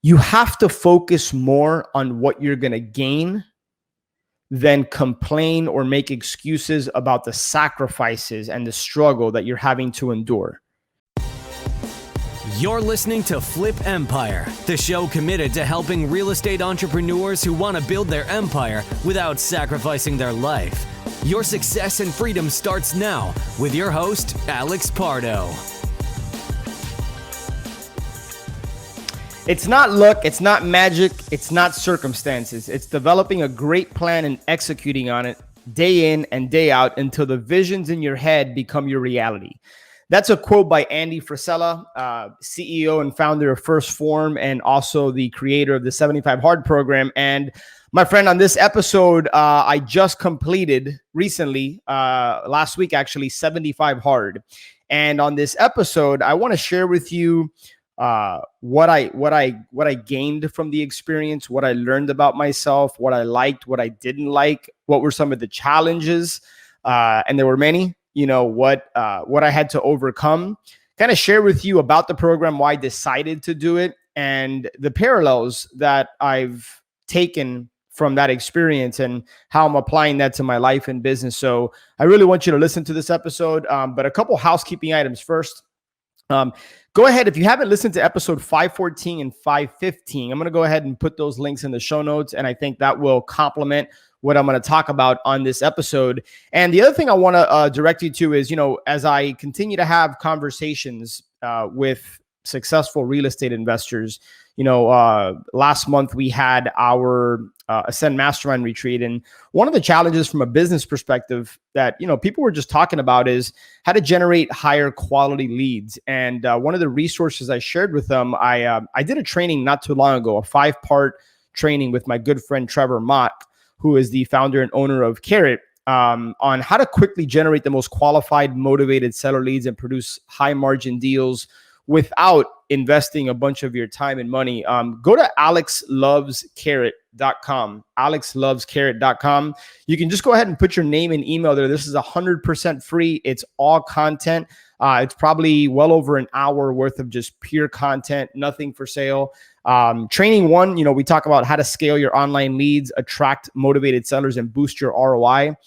You have to focus more on what you're going to gain than complain or make excuses about the sacrifices and the struggle that you're having to endure. You're listening to Flip Empire, the show committed to helping real estate entrepreneurs who want to build their empire without sacrificing their life. Your success and freedom starts now with your host, Alex Pardo. It's not luck, it's not magic, it's not circumstances. It's developing a great plan and executing on it day in and day out until the visions in your head become your reality. That's a quote by Andy Frisella, CEO and founder of First Form, and also the creator of the 75 Hard program. And my friend, on this episode, I just completed recently, last week actually, 75 Hard. And on this episode, I want to share with you what I gained from the experience, what I learned about myself, what I liked, what I didn't like, what were some of the challenges, and there were many. What I had to overcome, kind of share with you about the program, why I decided to do it, and the parallels that I've taken from that experience and how I'm applying that to my life and business. So I really want you to listen to this episode, but a couple housekeeping items first. Go ahead. If you haven't listened to episode 514 and 515, I'm going to go ahead and put those links in the show notes. And I think that will complement what I'm going to talk about on this episode. And the other thing I want to direct you to is, as I continue to have conversations with successful real estate investors, last month we had our Ascend Mastermind retreat. And one of the challenges from a business perspective that, people were just talking about is how to generate higher quality leads. And one of the resources I shared with them, I did a training not too long ago, a 5-part training with my good friend, Trevor Mott, who is the founder and owner of Carrot, on how to quickly generate the most qualified, motivated seller leads and produce high margin deals without investing a bunch of your time and money. Go to alexlovescarrot.com, alexlovescarrot.com. You can just go ahead and put your name and email there. This is 100% free. It's all content. It's probably well over an hour worth of just pure content, nothing for sale. Training 1, we talk about how to scale your online leads, attract motivated sellers, and boost your ROI.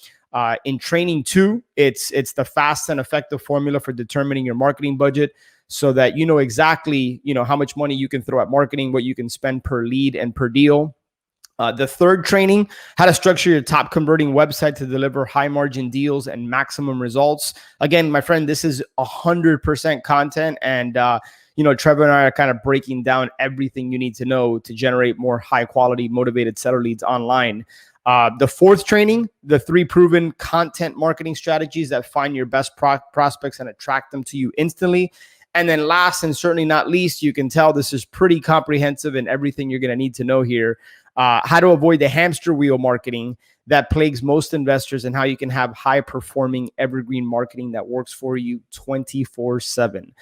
In training 2, it's the fast and effective formula for determining your marketing budget, so that you know exactly, how much money you can throw at marketing, what you can spend per lead and per deal. The 3rd training, how to structure your top converting website to deliver high margin deals and maximum results. Again, my friend, this is 100% content. And, Trevor and I are kind of breaking down everything you need to know to generate more high quality, motivated seller leads online. The 4th training, the 3 proven content marketing strategies that find your best prospects and attract them to you instantly. And then last and certainly not least, you can tell this is pretty comprehensive and everything you're going to need to know here. How to avoid the hamster wheel marketing that plagues most investors and how you can have high performing evergreen marketing that works for you 24/7.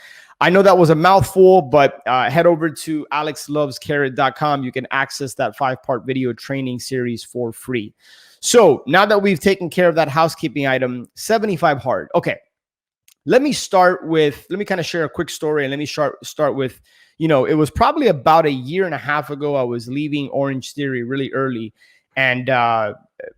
I know that was a mouthful, but head over to alexlovescarrot.com. You can access that 5-part video training series for free. So now that we've taken care of that housekeeping item, 75 Hard. Okay. Let me kind of share a quick story, and let me start with, it was probably about a year and a half ago. I was leaving Orange Theory really early, and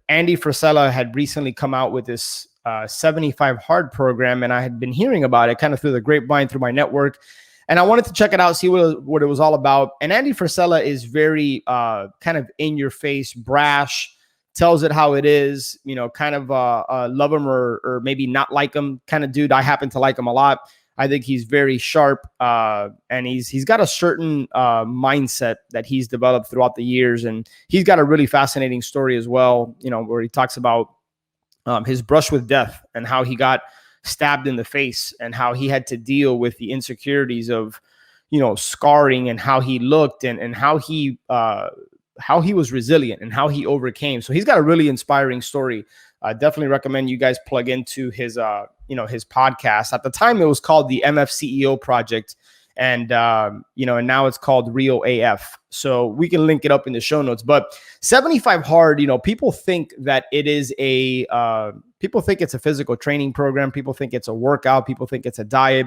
Andy Frisella had recently come out with this 75 Hard program, and I had been hearing about it kind of through the grapevine, through my network, and I wanted to check it out, see what it was all about. And Andy Frisella is very kind of in your face, brash, tells it how it is, kind of love him or maybe not like him kind of dude. I happen to like him a lot. I think he's very sharp, and he's got a certain mindset that he's developed throughout the years. And he's got a really fascinating story as well, where he talks about his brush with death and how he got stabbed in the face and how he had to deal with the insecurities of, scarring and how he looked and how he was resilient and how he overcame. So he's got a really inspiring story. I definitely recommend you guys plug into his podcast. At the time, it was called the MF CEO Project, and and now it's called Real AF. So we can link it up in the show notes. But 75 Hard, people think that it is people think it's a physical training program. People think it's a workout. People think it's a diet.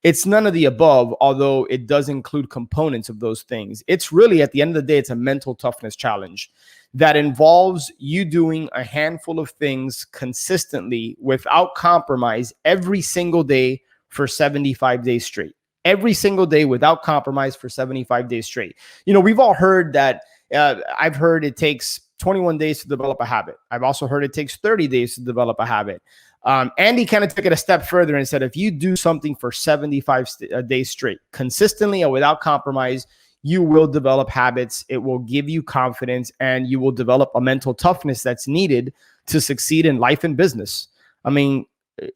It's none of the above, although it does include components of those things. It's really, at the end of the day, it's a mental toughness challenge that involves you doing a handful of things consistently without compromise every single day for 75 days straight. Every single day without compromise for 75 days straight. We've all heard that. I've heard it takes 21 days to develop a habit. I've also heard it takes 30 days to develop a habit. Andy kind of took it a step further and said, if you do something for 75 days straight, consistently and without compromise, you will develop habits. It will give you confidence, and you will develop a mental toughness that's needed to succeed in life and business. I mean,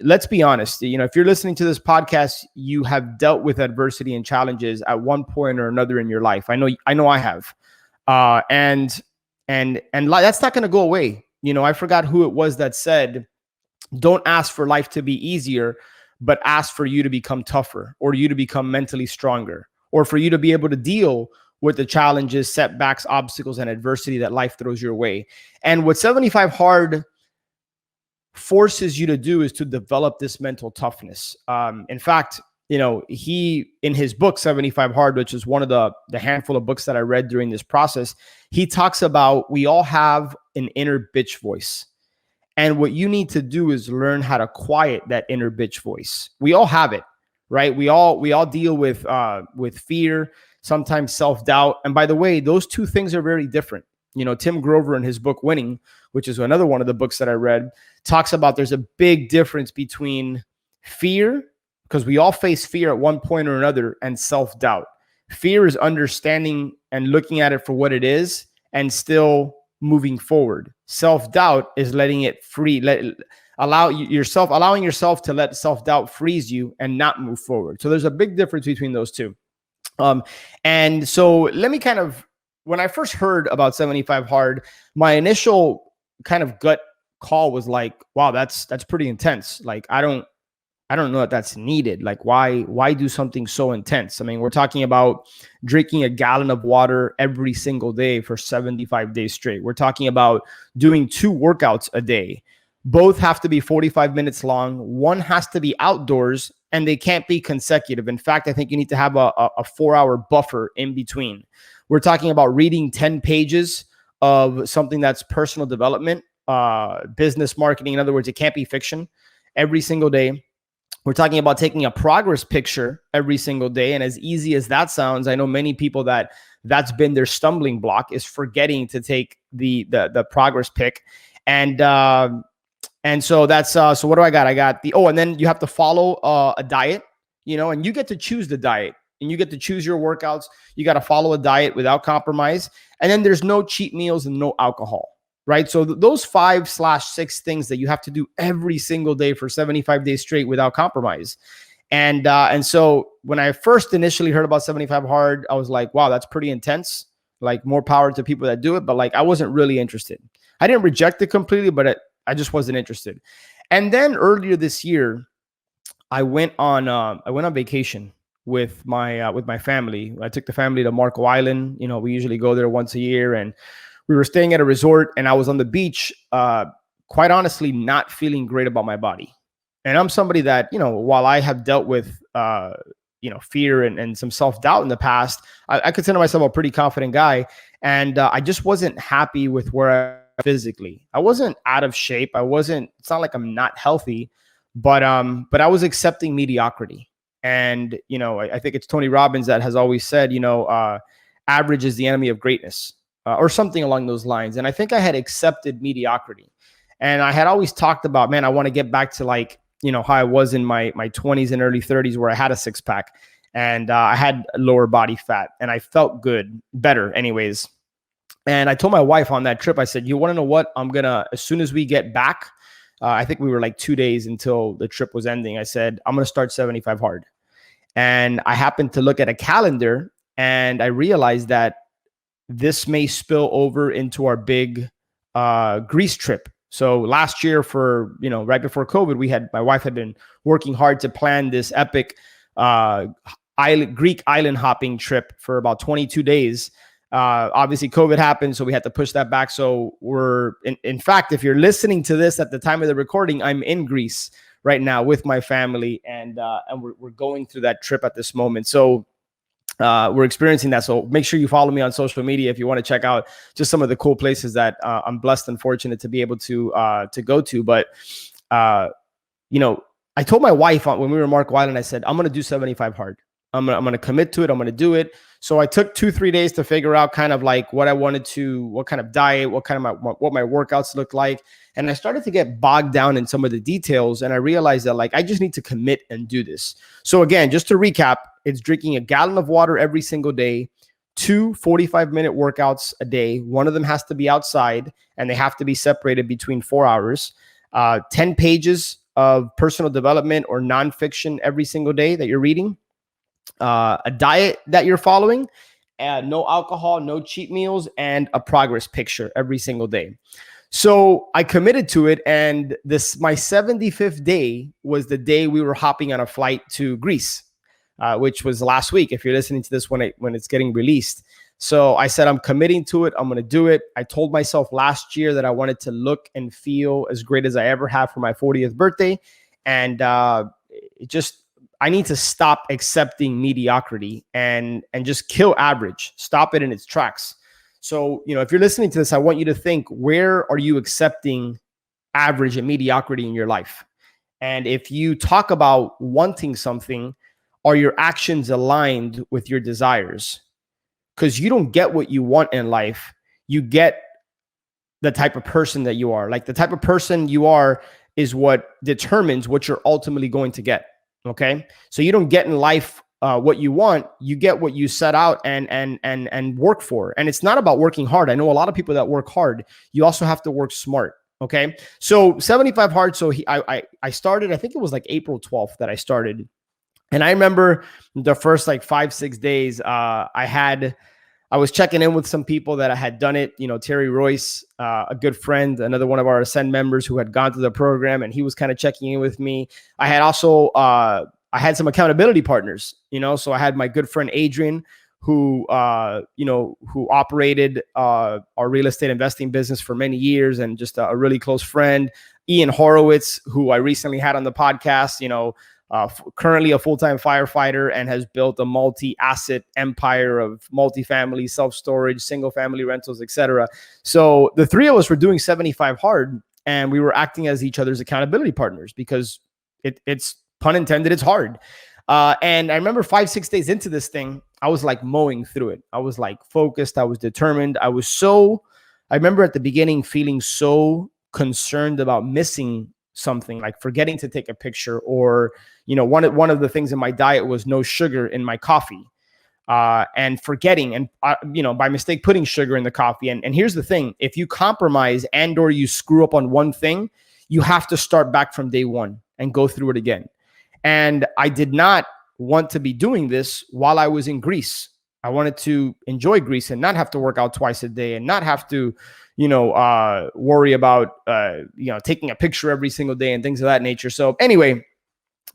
let's be honest. If you're listening to this podcast, you have dealt with adversity and challenges at one point or another in your life. I know I have. And that's not going to go away. I forgot who it was that said, don't ask for life to be easier, but ask for you to become tougher, or you to become mentally stronger, or for you to be able to deal with the challenges, setbacks, obstacles, and adversity that life throws your way. And what 75 Hard forces you to do is to develop this mental toughness. In fact, he, in his book, 75 Hard, which is one of the handful of books that I read during this process, he talks about we all have an inner bitch voice. And what you need to do is learn how to quiet that inner bitch voice. We all have it, right? We all deal with fear, sometimes self-doubt. And by the way, those two things are very different. Tim Grover, in his book Winning, which is another one of the books that I read, talks about there's a big difference between fear, because we all face fear at one point or another, and self-doubt. Fear is understanding and looking at it for what it is and still moving forward. Self-doubt is letting it free, allowing yourself to let self-doubt freeze you and not move forward. So there's a big difference between those two. And so let me when I first heard about 75 Hard, my initial kind of gut call was like, wow, that's pretty intense. Like, I don't know that that's needed. Like, why do something so intense? I mean, we're talking about drinking a gallon of water every single day for 75 days straight. We're talking about doing 2 workouts a day. Both have to be 45 minutes long. One has to be outdoors, and they can't be consecutive. In fact, I think you need to have a 4-hour buffer in between. We're talking about reading 10 pages of something that's personal development, business marketing. In other words, it can't be fiction, every single day. We're talking about taking a progress picture every single day. And as easy as that sounds, I know many people that's been their stumbling block, is forgetting to take the progress pic. And so that's, so what do I got? I got and then you have to follow a diet, and you get to choose the diet, and you get to choose your workouts. You got to follow a diet without compromise. And then there's no cheat meals and no alcohol. Right. So those 5/6 things that you have to do every single day for 75 days straight without compromise. And so when I first initially heard about 75 Hard, I was like, wow, that's pretty intense. Like, more power to people that do it. But like, I wasn't really interested. I didn't reject it completely, but I just wasn't interested. And then earlier this year, I went on vacation with my family. I took the family to Marco Island. We usually go there once a year, and we were staying at a resort, and I was on the beach, quite honestly, not feeling great about my body. And I'm somebody that, while I have dealt with, fear and some self-doubt in the past, I consider myself a pretty confident guy. And I just wasn't happy with where I was physically. I wasn't out of shape. It's not like I'm not healthy, but I was accepting mediocrity. And, I think it's Tony Robbins that has always said, average is the enemy of greatness. Or something along those lines. And I think I had accepted mediocrity. And I had always talked about, man, I want to get back to how I was in my 20s and early 30s, where I had a 6-pack and I had lower body fat and I felt better anyways. And I told my wife on that trip, I said, you want to know what? As soon as we get back, I think we were like 2 days until the trip was ending. I said, I'm going to start 75 Hard. And I happened to look at a calendar, and I realized that this may spill over into our big Greece trip. So last year, for right before COVID, my wife had been working hard to plan this epic Greek island hopping trip for about 22 days. Obviously, COVID happened, so we had to push that back. So in fact, if you're listening to this at the time of the recording, I'm in Greece right now with my family, and we're going through that trip at this moment. So we're experiencing that. So make sure you follow me on social media if you want to check out just some of the cool places that I'm blessed and fortunate to be able to go to. But you know, I told my wife when we were in Mark Wyland, I said, I'm going to do 75 hard. I'm going to commit to it. I'm going to do it. So I took 2-3 days to figure out kind of like what I wanted to, what kind of diet, what my workouts look like. And I started to get bogged down in some of the details. And I realized that like, I just need to commit and do this. So again, just to recap, it's drinking a gallon of water every single day, 2 45-minute workouts a day. One of them has to be outside and they have to be separated between 4 hours, 10 pages of personal development or nonfiction every single day that you're reading, a diet that you're following, no alcohol, no cheat meals, and a progress picture every single day. So I committed to it, and my 75th day was the day we were hopping on a flight to Greece, which was last week. If you're listening to this when it's getting released. So I said, I'm committing to it. I'm going to do it. I told myself last year that I wanted to look and feel as great as I ever have for my 40th birthday. And I need to stop accepting mediocrity and just kill average, stop it in its tracks. So, if you're listening to this, I want you to think, where are you accepting average and mediocrity in your life? And if you talk about wanting something, are your actions aligned with your desires? Because you don't get what you want in life. You get the type of person that you are. Like the type of person you are is what determines what you're ultimately going to get. Okay. So you don't get in life what you want. You get what you set out and work for. And it's not about working hard. I know a lot of people that work hard. You also have to work smart. Okay. So 75 hard. So I started, I think it was like April 12th that I started. And I remember the first like 5-6 days, I was checking in with some people that I had done it. Terry Royce, a good friend, another one of our Ascend members who had gone through the program, and he was kind of checking in with me. I had also, I had some accountability partners, so I had my good friend Adrian, who operated our real estate investing business for many years, and just a really close friend, Ian Horowitz, who I recently had on the podcast, currently a full-time firefighter and has built a multi-asset empire of multifamily, self-storage, single-family rentals, etc. So the three of us were doing 75 hard, and we were acting as each other's accountability partners because it's pun intended, it's hard. And I remember 5-6 days into this thing, I was like mowing through it. I was like focused. I was determined. I remember at the beginning feeling so concerned about missing something, like forgetting to take a picture, or one of the things in my diet was no sugar in my coffee, and forgetting and by mistake putting sugar in the coffee. And here's the thing: if you compromise and or you screw up on one thing, you have to start back from day one and go through it again. And I did not want to be doing this while I was in Greece. I wanted to enjoy Greece and not have to work out twice a day and not have to worry about, taking a picture every single day and things of that nature. So anyway,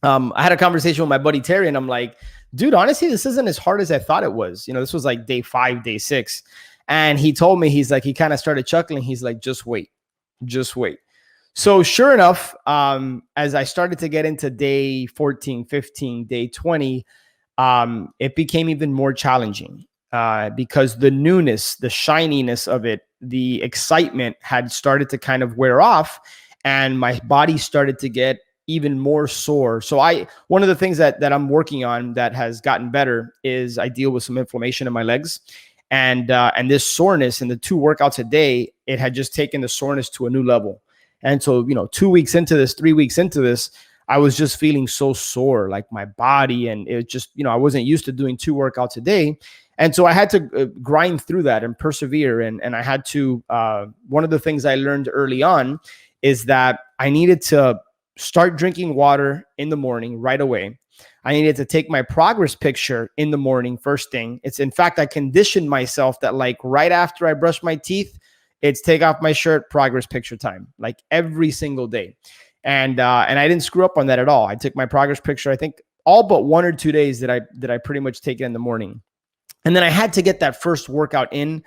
I had a conversation with my buddy Terry, and I'm like, dude, honestly, this isn't as hard as I thought it was. This was like day 5, day 6. And he told me, he kind of started chuckling. He's like, just wait. So sure enough, as I started to get into day 14, 15, day 20, it became even more challenging because the newness, the shininess of it, the excitement had started to kind of wear off, and my body started to get even more sore. So one of the things that I'm working on that has gotten better is I deal with some inflammation in my legs, and this soreness, and the 2 workouts a day, it had just taken the soreness to a new level. And so, 2 weeks into this, 3 weeks into this, I was just feeling so sore, like my body. And it just, I wasn't used to doing 2 workouts a day. And so I had to grind through that and persevere. And I had to, one of the things I learned early on is that I needed to start drinking water in the morning right away. I needed to take my progress picture in the morning, first thing. In fact, I conditioned myself that like right after I brush my teeth, it's take off my shirt, progress picture time, like every single day. And I didn't screw up on that at all. I took my progress picture, I think all but 1 or 2 days that I pretty much take it in the morning. And then I had to get that first workout in,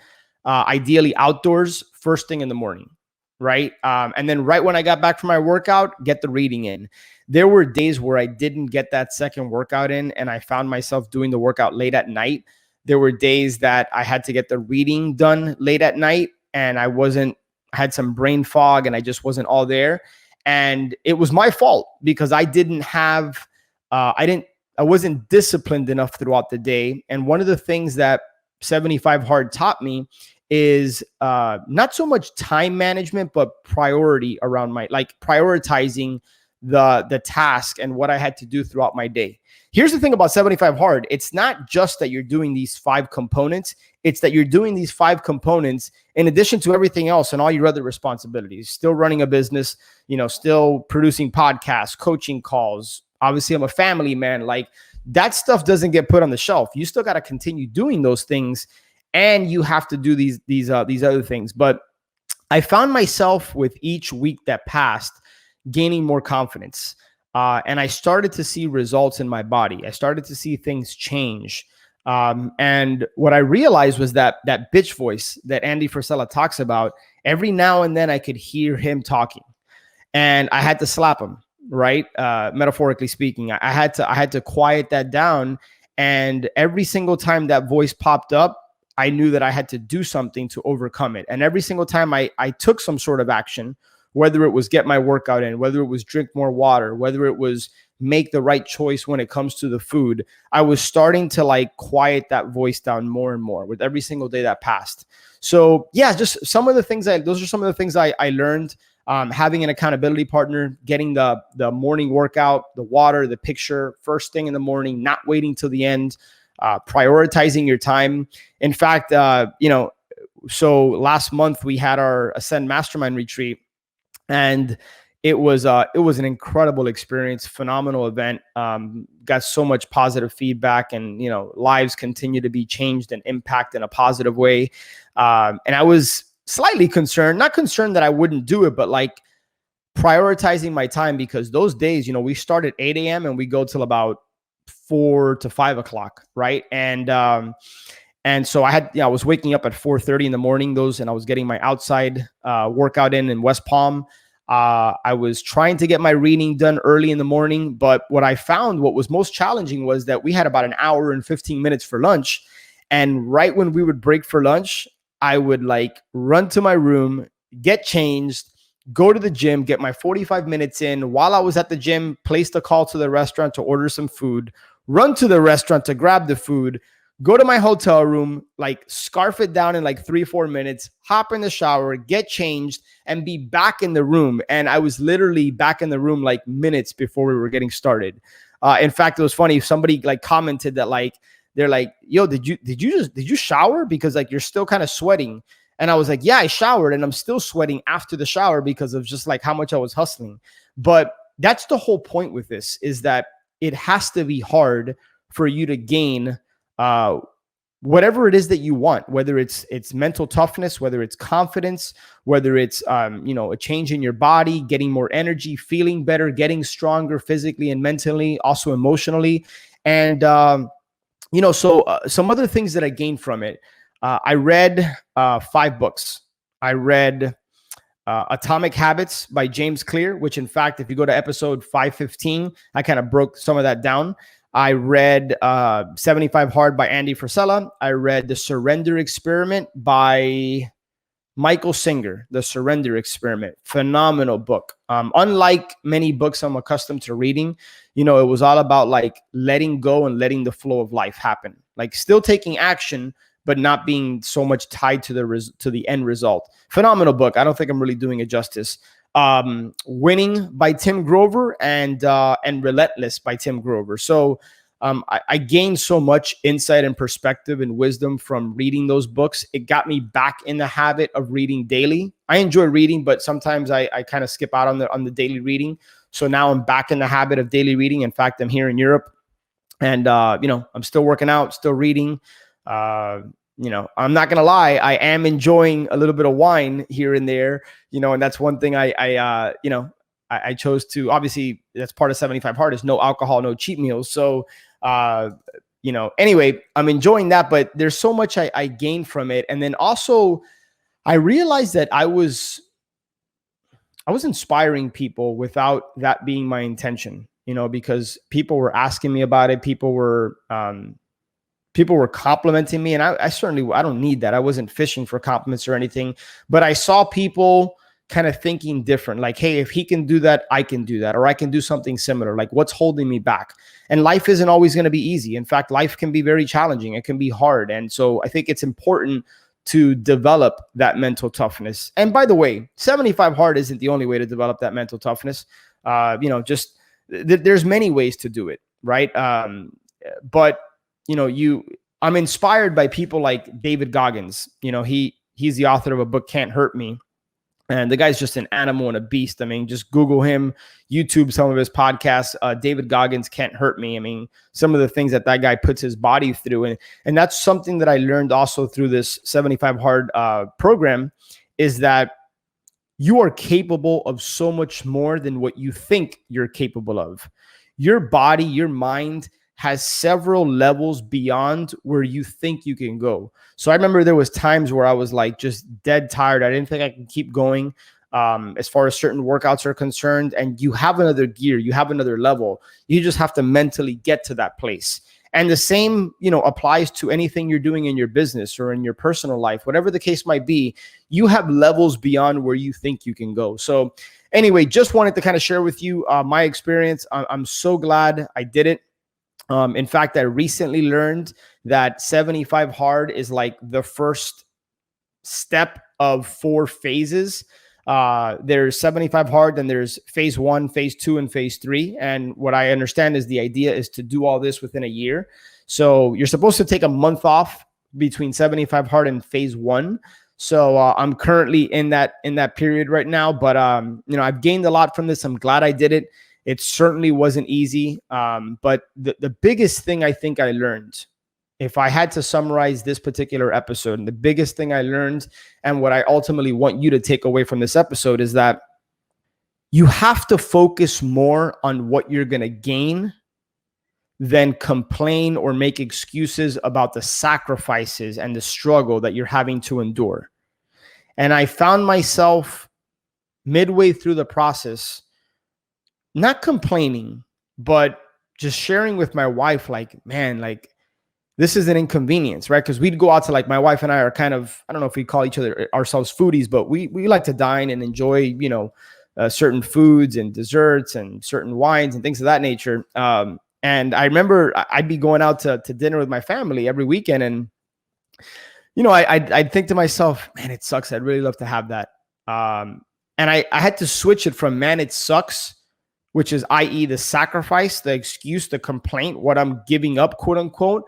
ideally outdoors, first thing in the morning, right? And then right when I got back from my workout, get the reading in. There were days where I didn't get that second workout in, and I found myself doing the workout late at night. There were days that I had to get the reading done late at night, and I had some brain fog and I just wasn't all there. And it was my fault because I wasn't disciplined enough throughout the day. And one of the things that 75 Hard taught me is not so much time management, but priority around prioritizing the task and what I had to do throughout my day. Here's the thing about 75 Hard. It's not just that you're doing these 5 components. It's that you're doing these 5 components in addition to everything else and all your other responsibilities. Still running a business, still producing podcasts, coaching calls. Obviously, I'm a family man. Like, that stuff doesn't get put on the shelf. You still got to continue doing those things, and you have to do these other things. But I found myself with each week that passed gaining more confidence. And I started to see results in my body. I started to see things change. And what I realized was that bitch voice that Andy Frisella talks about, every now and then I could hear him talking, and I had to slap him, right? Metaphorically speaking, I had to quiet that down. And every single time that voice popped up, I knew that I had to do something to overcome it. And every single time I took some sort of action, whether it was get my workout in, whether it was drink more water, whether it was make the right choice when it comes to the food, I was starting to quiet that voice down more and more with every single day that passed. So yeah, just some of the things those are some of the things I learned. Having an accountability partner, getting the morning workout, the water, the picture, first thing in the morning, not waiting till the end, prioritizing your time. In fact, so last month we had our Ascend Mastermind retreat, and it was an incredible experience, phenomenal event. Got so much positive feedback, and lives continue to be changed and impacted in a positive way. And I was slightly concerned, not concerned that I wouldn't do it, but prioritizing my time, because those days, we start at 8 a.m. and we go till about 4 to 5 o'clock, right? And so I was waking up at 4:30 in the morning, and I was getting my outside workout in West Palm. I was trying to get my reading done early in the morning, but what I found, what was most challenging, was that we had about an hour and 15 minutes for lunch. And right when we would break for lunch, I would run to my room, get changed, go to the gym, get my 45 minutes in. While I was at the gym, place a call to the restaurant to order some food, run to the restaurant to grab the food, go to my hotel room, scarf it down in 3-4 minutes, hop in the shower, get changed, and be back in the room. And I was literally back in the room minutes before we were getting started. In fact, it was funny. Somebody commented that they're like, yo, did you shower? Because you're still kind of sweating. And I was like, yeah, I showered, and I'm still sweating after the shower because of just how much I was hustling. But that's the whole point with this, is that it has to be hard for you to gain whatever it is that you want, whether it's mental toughness, whether it's confidence, whether it's, a change in your body, getting more energy, feeling better, getting stronger physically and mentally, also emotionally. And, some other things that I gained from it. I read 5 books. I read Atomic Habits by James Clear, which in fact, if you go to episode 515, I kind of broke some of that down. I read 75 Hard by Andy Frisella. I read The Surrender Experiment by Michael Singer, The Surrender Experiment. Phenomenal book. Unlike many books I'm accustomed to reading, it was all about letting go and letting the flow of life happen. Still taking action, but not being so much tied to the end result. Phenomenal book. I don't think I'm really doing it justice. Winning by Tim Grover and Relentless by Tim Grover. So I gained so much insight and perspective and wisdom from reading those books. It got me back in the habit of reading daily. I enjoy reading, but sometimes I kind of skip out on the daily reading. So now I'm back in the habit of daily reading. In fact, I'm here in Europe, and I'm still working out, still reading. I'm not going to lie, I am enjoying a little bit of wine here and there, and that's one thing I chose to, obviously that's part of 75 Hard, is no alcohol, no cheat meals. So, anyway, I'm enjoying that, but there's so much I gained from it. And then also I realized that I was I was inspiring people without that being my intention, because people were asking me about it. People were complimenting me, and I certainly, I don't need that. I wasn't fishing for compliments or anything, but I saw people kind of thinking different. Like, hey, if he can do that, I can do that, or I can do something similar. Like, what's holding me back? And life isn't always going to be easy. In fact, life can be very challenging. It can be hard. And so I think it's important to develop that mental toughness. And by the way, 75 hard isn't the only way to develop that mental toughness. There's many ways to do it, right? But I'm inspired by people like David Goggins. He's the author of a book, Can't Hurt Me. And the guy's just an animal and a beast. I mean, just Google him, YouTube some of his podcasts. David Goggins, Can't Hurt Me. I mean, some of the things that guy puts his body through. And that's something that I learned also through this 75 Hard program, is that you are capable of so much more than what you think you're capable of. Your body, your mind has several levels beyond where you think you can go. So I remember there was times where I was like just dead tired. I didn't think I could keep going as far as certain workouts are concerned. And you have another gear, you have another level. You just have to mentally get to that place. And the same, applies to anything you're doing in your business or in your personal life, whatever the case might be. You have levels beyond where you think you can go. So anyway, just wanted to kind of share with you my experience. I'm so glad I did it. In fact, I recently learned that 75 hard is like the first step of 4 phases. There's 75 hard, then there's phase 1, phase 2, and phase 3. And what I understand is the idea is to do all this within a year. So you're supposed to take a month off between 75 hard and phase 1. So I'm currently in that period right now, but I've gained a lot from this. I'm glad I did it. It certainly wasn't easy. But the biggest thing I think I learned, if I had to summarize this particular episode, and the biggest thing I learned and what I ultimately want you to take away from this episode, is that you have to focus more on what you're going to gain than complain or make excuses about the sacrifices and the struggle that you're having to endure. And I found myself midway through the process not complaining, but just sharing with my wife, like, man, like, this is an inconvenience, right? Because we'd go out to, like, my wife and I are kind of, I don't know if we call ourselves foodies, but we like to dine and enjoy, certain foods and desserts and certain wines and things of that nature. And I remember I'd be going out to dinner with my family every weekend. And, I'd think to myself, man, it sucks. I'd really love to have that. And I had to switch it from, man, it sucks, which is, i.e., the sacrifice, the excuse, the complaint, what I'm giving up, quote unquote.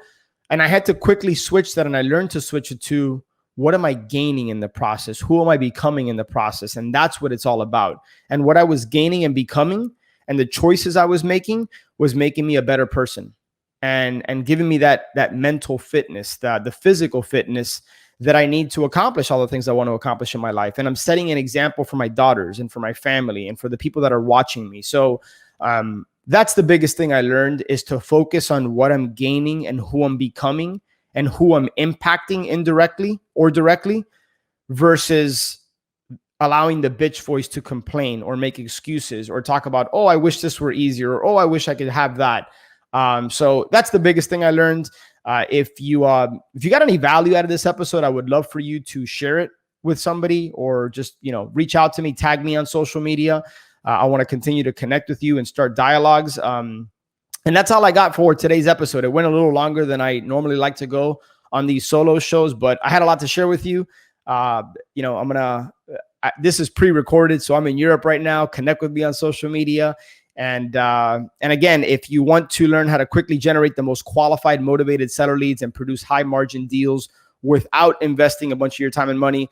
And I had to quickly switch that. And I learned to switch it to, what am I gaining in the process? Who am I becoming in the process? And that's what it's all about. And what I was gaining and becoming, and the choices I was making me a better person, and giving me that mental fitness, the physical fitness that I need to accomplish all the things I want to accomplish in my life. And I'm setting an example for my daughters and for my family and for the people that are watching me. So that's the biggest thing I learned, is to focus on what I'm gaining and who I'm becoming and who I'm impacting indirectly or directly, versus allowing the bitch voice to complain or make excuses or talk about, oh, I wish this were easier, or, oh, I wish I could have that. So that's the biggest thing I learned. If you got any value out of this episode, I would love for you to share it with somebody, or just, reach out to me, tag me on social media. I want to continue to connect with you and start dialogues. And that's all I got for today's episode. It went a little longer than I normally like to go on these solo shows, but I had a lot to share with you. This is pre-recorded, so I'm in Europe right now. Connect with me on social media. And again, if you want to learn how to quickly generate the most qualified, motivated seller leads and produce high margin deals without investing a bunch of your time and money,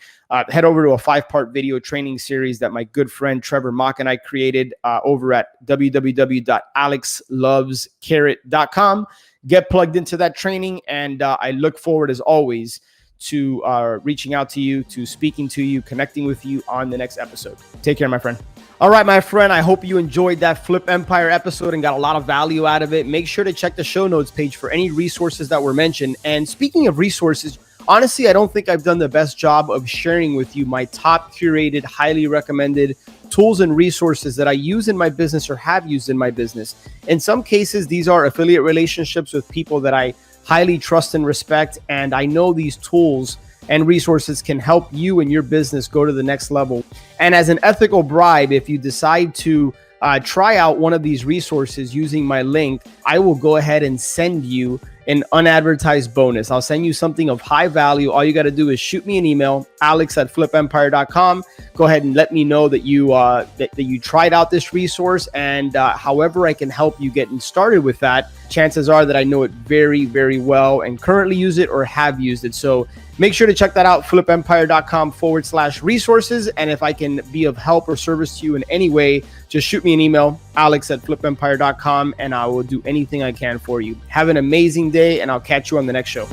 head over to a 5-part video training series that my good friend Trevor Mock and I created over at www.alexlovescarrot.com. Get plugged into that training, and I look forward, as always, to reaching out to you, to speaking to you, connecting with you on the next episode. Take care, my friend. All right, my friend, I hope you enjoyed that Flip Empire episode and got a lot of value out of it. Make sure to check the show notes page for any resources that were mentioned. And speaking of resources, Honestly, I don't think I've done the best job of sharing with you my top curated, highly recommended tools and resources that I use in my business or have used in my business. In some cases, these are affiliate relationships with people that I highly trust and respect, and I know these tools and resources can help you and your business go to the next level. And as an ethical bribe, if you decide to try out one of these resources using my link, I will go ahead and send you an unadvertised bonus. I'll send you something of high value. All you got to do is shoot me an email, alex@flipempire.com. Go ahead and let me know that you tried out this resource, and however I can help you getting started with that, chances are that I know it very, very well and currently use it or have used it. So make sure to check that out, flipempire.com/resources. And if I can be of help or service to you in any way, just shoot me an email, alex@flipempire.com, and I will do anything I can for you. Have an amazing day, and I'll catch you on the next show.